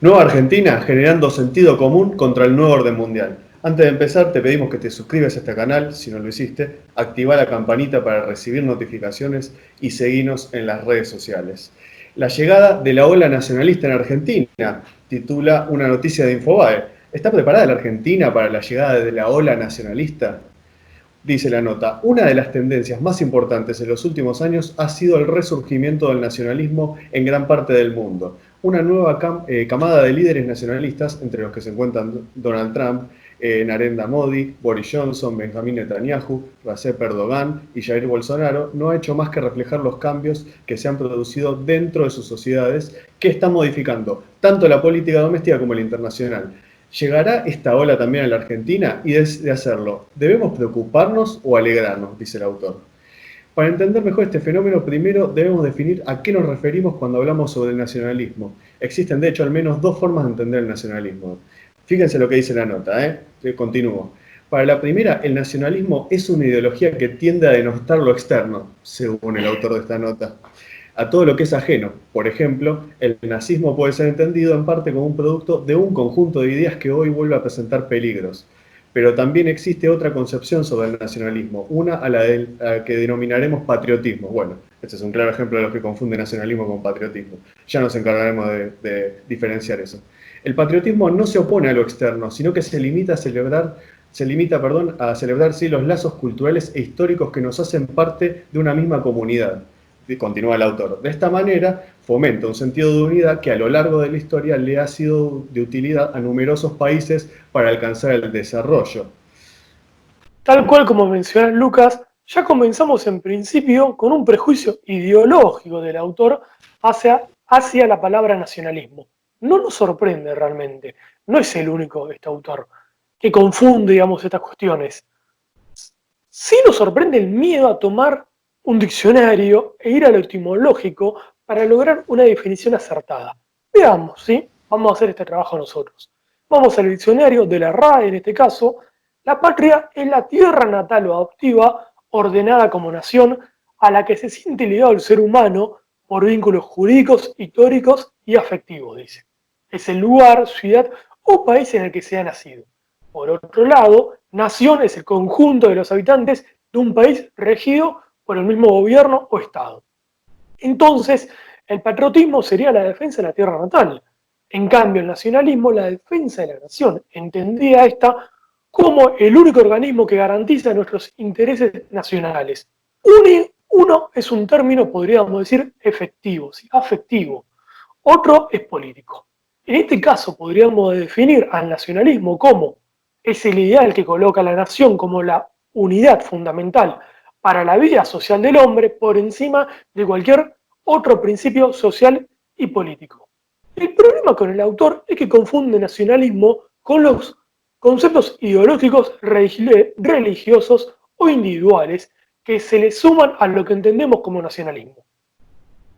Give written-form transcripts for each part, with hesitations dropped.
Nueva Argentina generando sentido común contra el nuevo orden mundial. Antes de empezar, te pedimos que te suscribas a este canal, si no lo hiciste, activa la campanita para recibir notificaciones y seguinos en las redes sociales. La llegada de la ola nacionalista en Argentina, titula una noticia de Infobae. ¿Está preparada la Argentina para la llegada de la ola nacionalista? Dice la nota, una de las tendencias más importantes en los últimos años ha sido el resurgimiento del nacionalismo en gran parte del mundo. Una nueva camada de líderes nacionalistas, entre los que se encuentran Donald Trump, Narendra Modi, Boris Johnson, Benjamin Netanyahu, Recep Erdogan y Jair Bolsonaro, no ha hecho más que reflejar los cambios que se han producido dentro de sus sociedades, que están modificando tanto la política doméstica como la internacional. ¿Llegará esta ola también a la Argentina? Y de hacerlo, ¿debemos preocuparnos o alegrarnos?, dice el autor. Para entender mejor este fenómeno, primero debemos definir a qué nos referimos cuando hablamos sobre el nacionalismo. Existen, de hecho, al menos dos formas de entender el nacionalismo. Fíjense lo que dice la nota, continúo. Para la primera, el nacionalismo es una ideología que tiende a denostar lo externo, según el autor de esta nota, a todo lo que es ajeno. Por ejemplo, el nazismo puede ser entendido en parte como un producto de un conjunto de ideas que hoy vuelve a presentar peligros. Pero también existe otra concepción sobre el nacionalismo, una a la que denominaremos patriotismo. Bueno, este es un claro ejemplo de los que confunden nacionalismo con patriotismo. Ya nos encargaremos de diferenciar eso. El patriotismo no se opone a lo externo, sino que se limita a celebrar sí, los lazos culturales e históricos que nos hacen parte de una misma comunidad. Continúa el autor. De esta manera, fomenta un sentido de unidad que a lo largo de la historia le ha sido de utilidad a numerosos países para alcanzar el desarrollo. Tal cual como menciona Lucas, ya comenzamos en principio con un prejuicio ideológico del autor hacia la palabra nacionalismo. No nos sorprende realmente, no es el único este autor que confunde, digamos, estas cuestiones. Sí nos sorprende el miedo a tomar un diccionario e ir a lo etimológico para lograr una definición acertada. Veamos, ¿sí? Vamos a hacer este trabajo nosotros. Vamos al diccionario de la RAE, en este caso. La patria es la tierra natal o adoptiva, ordenada como nación, a la que se siente ligado el ser humano por vínculos jurídicos, históricos y afectivos, dice. Es el lugar, ciudad o país en el que se ha nacido. Por otro lado, nación es el conjunto de los habitantes de un país regido por el mismo gobierno o Estado. Entonces, el patriotismo sería la defensa de la tierra natal. En cambio, el nacionalismo, la defensa de la nación, entendida esta como el único organismo que garantiza nuestros intereses nacionales. Uno es un término, podríamos decir, efectivo, ¿sí? Afectivo. Otro es político. En este caso, podríamos definir al nacionalismo como es el ideal que coloca a la nación como la unidad fundamental para la vida social del hombre por encima de cualquier otro principio social y político. El problema con el autor es que confunde nacionalismo con los conceptos ideológicos religiosos o individuales que se le suman a lo que entendemos como nacionalismo.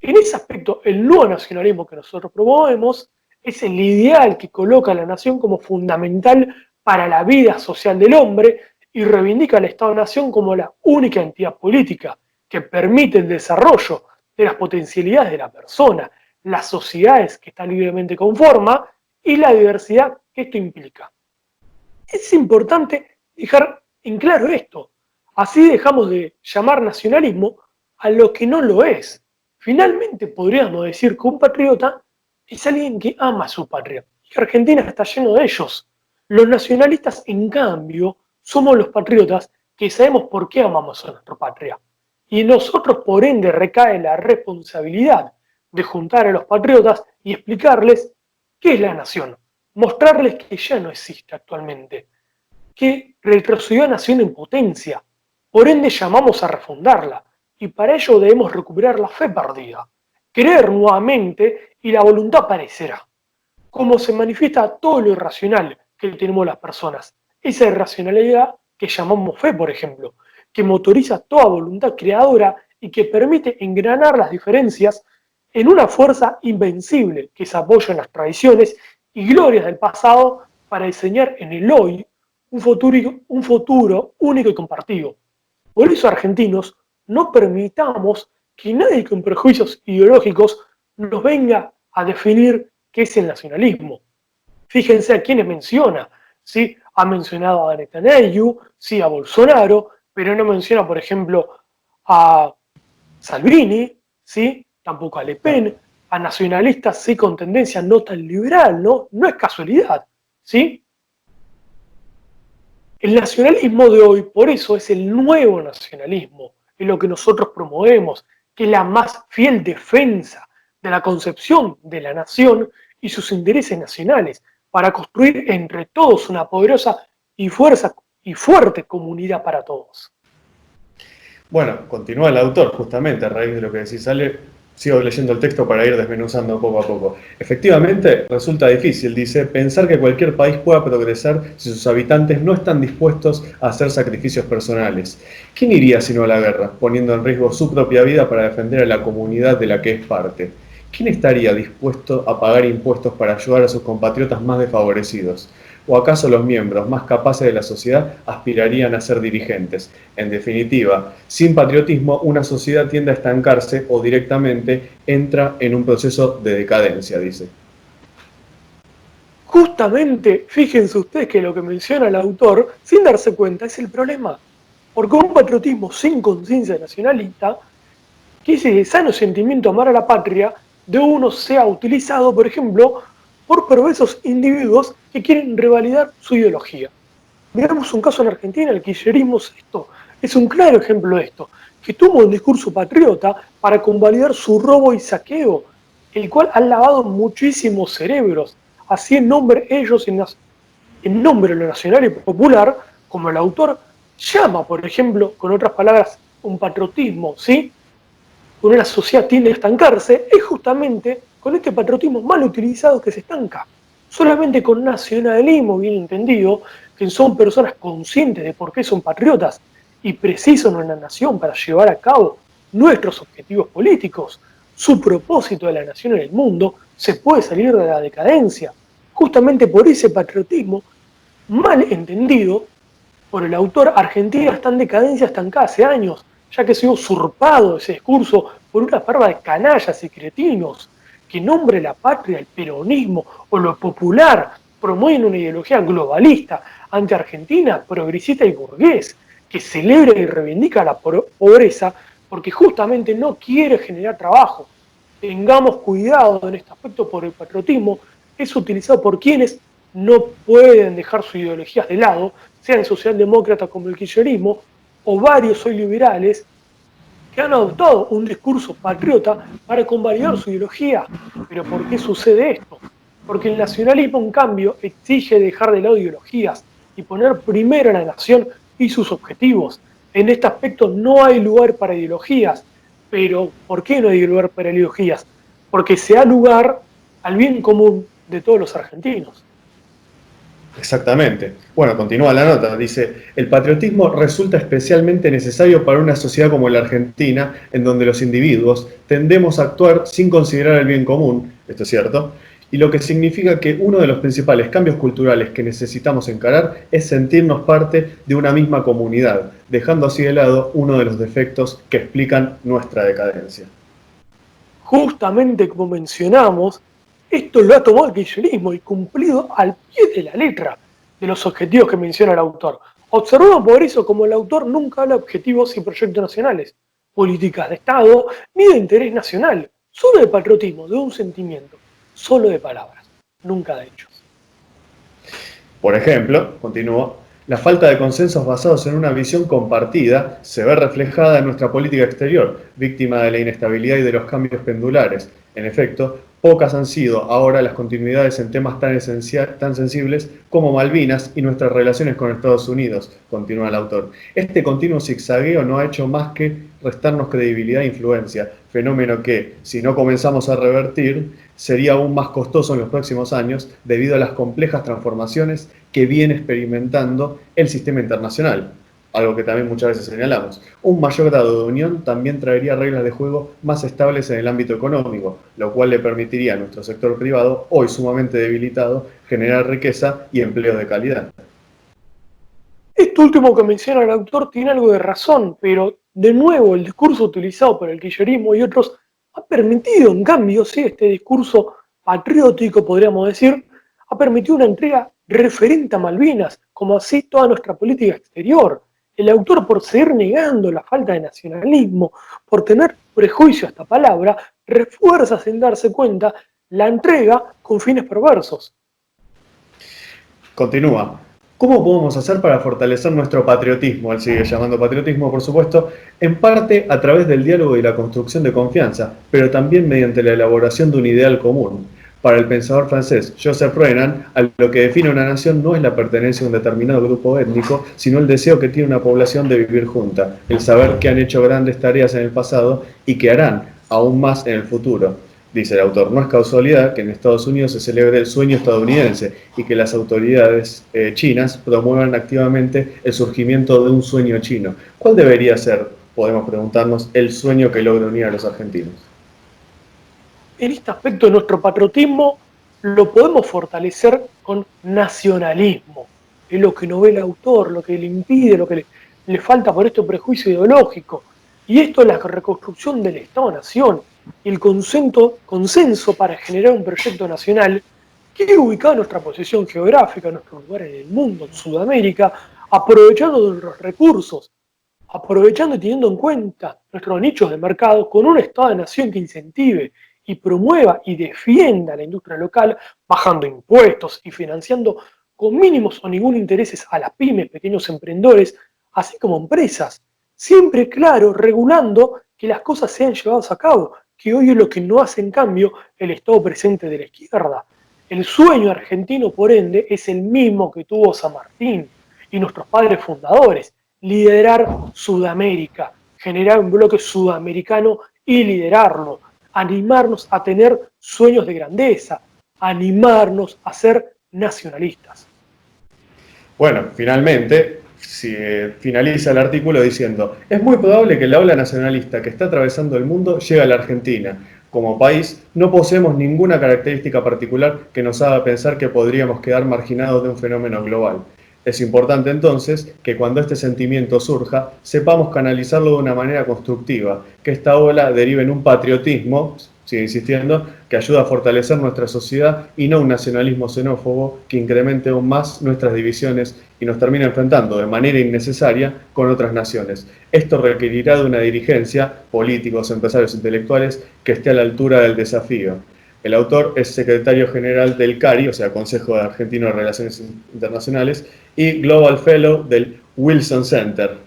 En ese aspecto, el nuevo nacionalismo que nosotros promovemos es el ideal que coloca a la nación como fundamental para la vida social del hombre y reivindica al Estado-nación como la única entidad política que permite el desarrollo de las potencialidades de la persona, las sociedades que está libremente conforma y la diversidad que esto implica. Es importante dejar en claro esto, así dejamos de llamar nacionalismo a lo que no lo es. Finalmente podríamos decir que un patriota es alguien que ama su patria. Y Argentina está lleno de ellos. Los nacionalistas, en cambio, somos los patriotas que sabemos por qué amamos a nuestra patria. Y en nosotros, por ende, recae la responsabilidad de juntar a los patriotas y explicarles qué es la nación. Mostrarles que ya no existe actualmente, que retrocedió a nación en potencia. Por ende llamamos a refundarla, y para ello debemos recuperar la fe perdida, creer nuevamente y la voluntad aparecerá. Como se manifiesta todo lo irracional que tenemos las personas, esa irracionalidad que llamamos fe, por ejemplo, que motoriza toda voluntad creadora y que permite engranar las diferencias en una fuerza invencible que se apoya en las tradiciones y glorias del pasado para diseñar en el hoy un futuro único y compartido. Por eso, argentinos, no permitamos que nadie con prejuicios ideológicos nos venga a definir qué es el nacionalismo. Fíjense a quiénes menciona, ¿sí? Ha mencionado a Netanyahu, sí, a Bolsonaro, pero no menciona, por ejemplo, a Salvini, ¿sí? Tampoco a Le Pen, a nacionalistas, sí, con tendencia no tan liberal, ¿no? No es casualidad, ¿sí? El nacionalismo de hoy, por eso, es el nuevo nacionalismo, es lo que nosotros promovemos, que es la más fiel defensa de la concepción de la nación y sus intereses nacionales, para construir entre todos una poderosa y fuerte comunidad para todos. Bueno, continúa el autor justamente a raíz de lo que decís, Ale. Sigo leyendo el texto para ir desmenuzando poco a poco. Efectivamente, resulta difícil, dice, pensar que cualquier país pueda progresar si sus habitantes no están dispuestos a hacer sacrificios personales. ¿Quién iría sino a la guerra, poniendo en riesgo su propia vida para defender a la comunidad de la que es parte? ¿Quién estaría dispuesto a pagar impuestos para ayudar a sus compatriotas más desfavorecidos? ¿O acaso los miembros más capaces de la sociedad aspirarían a ser dirigentes? En definitiva, sin patriotismo una sociedad tiende a estancarse o directamente entra en un proceso de decadencia, dice. Justamente, fíjense ustedes que lo que menciona el autor, sin darse cuenta, es el problema. Porque un patriotismo sin conciencia nacionalista, que ese sano sentimiento de amar a la patria de uno sea utilizado, por ejemplo, por perversos individuos que quieren revalidar su ideología. Miramos un caso en Argentina, el kirchnerismo es un claro ejemplo de esto, que tuvo un discurso patriota para convalidar su robo y saqueo, el cual han lavado muchísimos cerebros, así en nombre ellos, en nombre de lo nacional y popular, como el autor llama, por ejemplo, con otras palabras, un patriotismo, ¿sí? Con una sociedad tiende a estancarse, es justamente con este patriotismo mal utilizado que se estanca. Solamente con nacionalismo bien entendido, que son personas conscientes de por qué son patriotas y precisan una nación para llevar a cabo nuestros objetivos políticos, su propósito de la nación en el mundo, se puede salir de la decadencia. Justamente por ese patriotismo mal entendido por el autor, Argentina está en decadencia estancada hace años, ya que se ha usurpado ese discurso por una parva de canallas y cretinos que en nombre de la patria, el peronismo o lo popular promueven una ideología globalista anti-argentina, progresista y burgués, que celebra y reivindica la pobreza porque justamente no quiere generar trabajo. Tengamos cuidado en este aspecto por el patriotismo, es utilizado por quienes no pueden dejar sus ideologías de lado, sean socialdemócratas como el kirchnerismo, o varios hoy liberales que han adoptado un discurso patriota para convalidar su ideología. Pero ¿por qué sucede esto? Porque el nacionalismo, en cambio, exige dejar de lado ideologías y poner primero a la nación y sus objetivos. En este aspecto no hay lugar para ideologías. Pero ¿por qué no hay lugar para ideologías? Porque se da lugar al bien común de todos los argentinos. Exactamente. Bueno, continúa la nota. Dice, el patriotismo resulta especialmente necesario para una sociedad como la Argentina, en donde los individuos tendemos a actuar sin considerar el bien común, esto es cierto, y lo que significa que uno de los principales cambios culturales que necesitamos encarar es sentirnos parte de una misma comunidad, dejando así de lado uno de los defectos que explican nuestra decadencia. Justamente como mencionamos, esto lo ha tomado el kirchnerismo y cumplido al pie de la letra de los objetivos que menciona el autor. Observamos por eso como el autor nunca habla de objetivos y proyectos nacionales, políticas de Estado, ni de interés nacional, solo de patriotismo, de un sentimiento, solo de palabras, nunca de hechos. Por ejemplo, continúo, la falta de consensos basados en una visión compartida se ve reflejada en nuestra política exterior, víctima de la inestabilidad y de los cambios pendulares. En efecto, pocas han sido ahora las continuidades en temas tan sensibles como Malvinas y nuestras relaciones con Estados Unidos, continúa el autor. Este continuo zigzagueo no ha hecho más que restarnos credibilidad e influencia, fenómeno que, si no comenzamos a revertir, sería aún más costoso en los próximos años debido a las complejas transformaciones que viene experimentando el sistema internacional, algo que también muchas veces señalamos. Un mayor grado de unión también traería reglas de juego más estables en el ámbito económico, lo cual le permitiría a nuestro sector privado, hoy sumamente debilitado, generar riqueza y empleo de calidad. Esto último que menciona el autor tiene algo de razón, pero de nuevo el discurso utilizado por el kirchnerismo y otros ha permitido, en cambio, sí, este discurso patriótico, podríamos decir, ha permitido una entrega referente a Malvinas, como así toda nuestra política exterior. El autor, por seguir negando la falta de nacionalismo, por tener prejuicio a esta palabra, refuerza sin darse cuenta la entrega con fines perversos. Continúa. ¿Cómo podemos hacer para fortalecer nuestro patriotismo? Él sigue llamando patriotismo, por supuesto, en parte a través del diálogo y la construcción de confianza, pero también mediante la elaboración de un ideal común. Para el pensador francés Joseph Renan, lo que define una nación no es la pertenencia a un determinado grupo étnico, sino el deseo que tiene una población de vivir junta, el saber que han hecho grandes tareas en el pasado y que harán aún más en el futuro. Dice el autor, no es casualidad que en Estados Unidos se celebre el sueño estadounidense y que las autoridades chinas promuevan activamente el surgimiento de un sueño chino. ¿Cuál debería ser, podemos preguntarnos, el sueño que logra unir a los argentinos? En este aspecto de nuestro patriotismo lo podemos fortalecer con nacionalismo. Es lo que no ve el autor, lo que le impide, lo que le falta por este prejuicio ideológico. Y esto es la reconstrucción del Estado-Nación y el consenso para generar un proyecto nacional que ubicado en nuestra posición geográfica, en nuestro lugar en el mundo, en Sudamérica, aprovechando los recursos, aprovechando y teniendo en cuenta nuestros nichos de mercado con un Estado de Nación que incentive y promueva y defienda la industria local, bajando impuestos y financiando con mínimos o ningún intereses a las pymes, pequeños emprendedores, así como empresas. Siempre, claro, regulando que las cosas sean llevadas a cabo, que hoy es lo que no hace en cambio el Estado presente de la izquierda. El sueño argentino, por ende, es el mismo que tuvo San Martín y nuestros padres fundadores: liderar Sudamérica, generar un bloque sudamericano y liderarlo, animarnos a tener sueños de grandeza, animarnos a ser nacionalistas. Bueno, finalmente, finaliza el artículo diciendo, es muy probable que la ola nacionalista que está atravesando el mundo llegue a la Argentina. Como país, no poseemos ninguna característica particular que nos haga pensar que podríamos quedar marginados de un fenómeno global. Es importante entonces que cuando este sentimiento surja, sepamos canalizarlo de una manera constructiva, que esta ola derive en un patriotismo, sigue insistiendo, que ayuda a fortalecer nuestra sociedad y no un nacionalismo xenófobo que incremente aún más nuestras divisiones y nos termina enfrentando de manera innecesaria con otras naciones. Esto requerirá de una dirigencia, políticos, empresarios, intelectuales, que esté a la altura del desafío. El autor es secretario general del CARI, o sea, Consejo Argentino de Relaciones Internacionales, y Global Fellow del Wilson Center.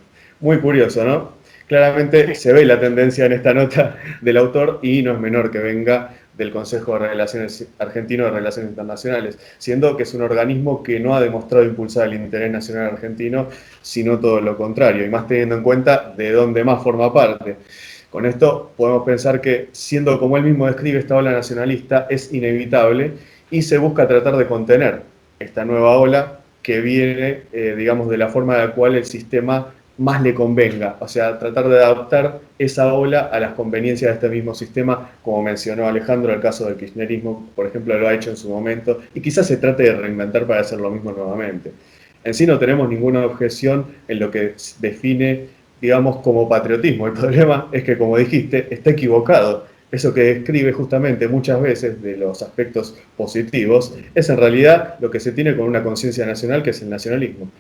Muy curioso, ¿no? Claramente se ve la tendencia en esta nota del autor y no es menor que venga del Consejo Argentino de Relaciones Internacionales, siendo que es un organismo que no ha demostrado impulsar el interés nacional argentino, sino todo lo contrario, y más teniendo en cuenta de dónde más forma parte. Con esto podemos pensar que, siendo como él mismo describe esta ola nacionalista, es inevitable y se busca tratar de contener esta nueva ola que viene, digamos, de la forma de la cual el sistema más le convenga, o sea, tratar de adaptar esa ola a las conveniencias de este mismo sistema, como mencionó Alejandro, el caso del kirchnerismo, por ejemplo, lo ha hecho en su momento, y quizás se trate de reinventar para hacer lo mismo nuevamente. En sí no tenemos ninguna objeción en lo que define, digamos, como patriotismo. El problema es que, como dijiste, está equivocado. Eso que describe justamente muchas veces de los aspectos positivos es en realidad lo que se tiene con una conciencia nacional, que es el nacionalismo.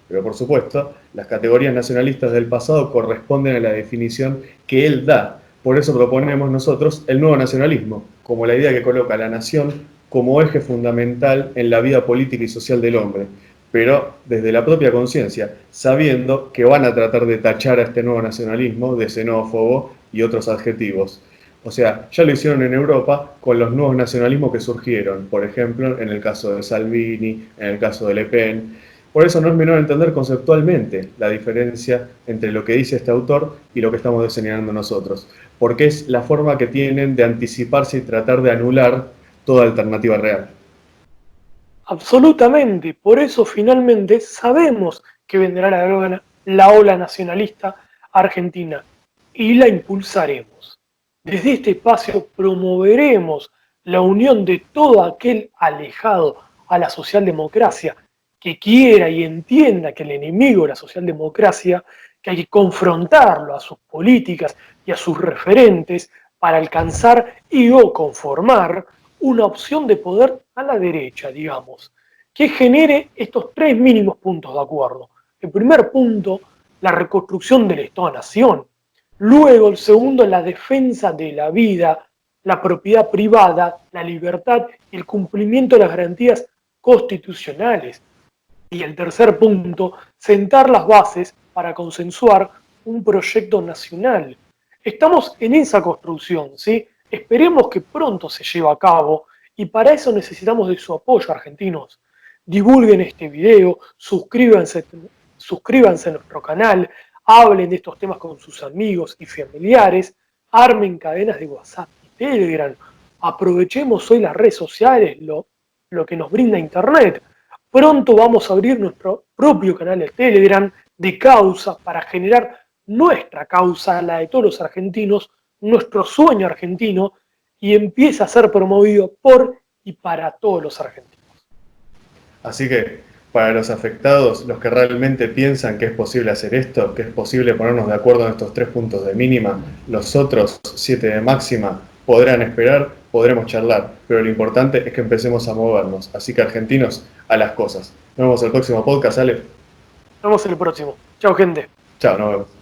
Pero por supuesto, las categorías nacionalistas del pasado corresponden a la definición que él da. Por eso proponemos nosotros el nuevo nacionalismo, como la idea que coloca a la nación como eje fundamental en la vida política y social del hombre, pero desde la propia conciencia, sabiendo que van a tratar de tachar a este nuevo nacionalismo de xenófobo y otros adjetivos. O sea, ya lo hicieron en Europa con los nuevos nacionalismos que surgieron, por ejemplo, en el caso de Salvini, en el caso de Le Pen. Por eso no es menor entender conceptualmente la diferencia entre lo que dice este autor y lo que estamos señalando nosotros, porque es la forma que tienen de anticiparse y tratar de anular toda alternativa real. Absolutamente, por eso finalmente sabemos que vendrá la ola nacionalista argentina y la impulsaremos. Desde este espacio promoveremos la unión de todo aquel alejado a la socialdemocracia que quiera y entienda que el enemigo de la socialdemocracia, que hay que confrontarlo a sus políticas y a sus referentes para alcanzar y o conformar una opción de poder a la derecha, digamos, que genere estos tres mínimos puntos de acuerdo. El primer punto, la reconstrucción del Estado-Nación. Luego, el segundo, la defensa de la vida, la propiedad privada, la libertad y el cumplimiento de las garantías constitucionales. Y el tercer punto, sentar las bases para consensuar un proyecto nacional. Estamos en esa construcción, ¿sí? Esperemos que pronto se lleve a cabo y para eso necesitamos de su apoyo, argentinos. Divulguen este video, suscríbanse a nuestro canal, hablen de estos temas con sus amigos y familiares, armen cadenas de WhatsApp y Telegram, aprovechemos hoy las redes sociales, lo que nos brinda Internet. Pronto vamos a abrir nuestro propio canal de Telegram de causa para generar nuestra causa, la de todos los argentinos, nuestro sueño argentino, y empieza a ser promovido por y para todos los argentinos. Así que, para los afectados, los que realmente piensan que es posible hacer esto, que es posible ponernos de acuerdo en estos 3 puntos de mínima, los otros 7 de máxima, podrán esperar, podremos charlar, pero lo importante es que empecemos a movernos. Así que, argentinos, a las cosas. Nos vemos en el próximo podcast, Ale. Nos vemos en el próximo. Chao, gente. Chao, nos vemos.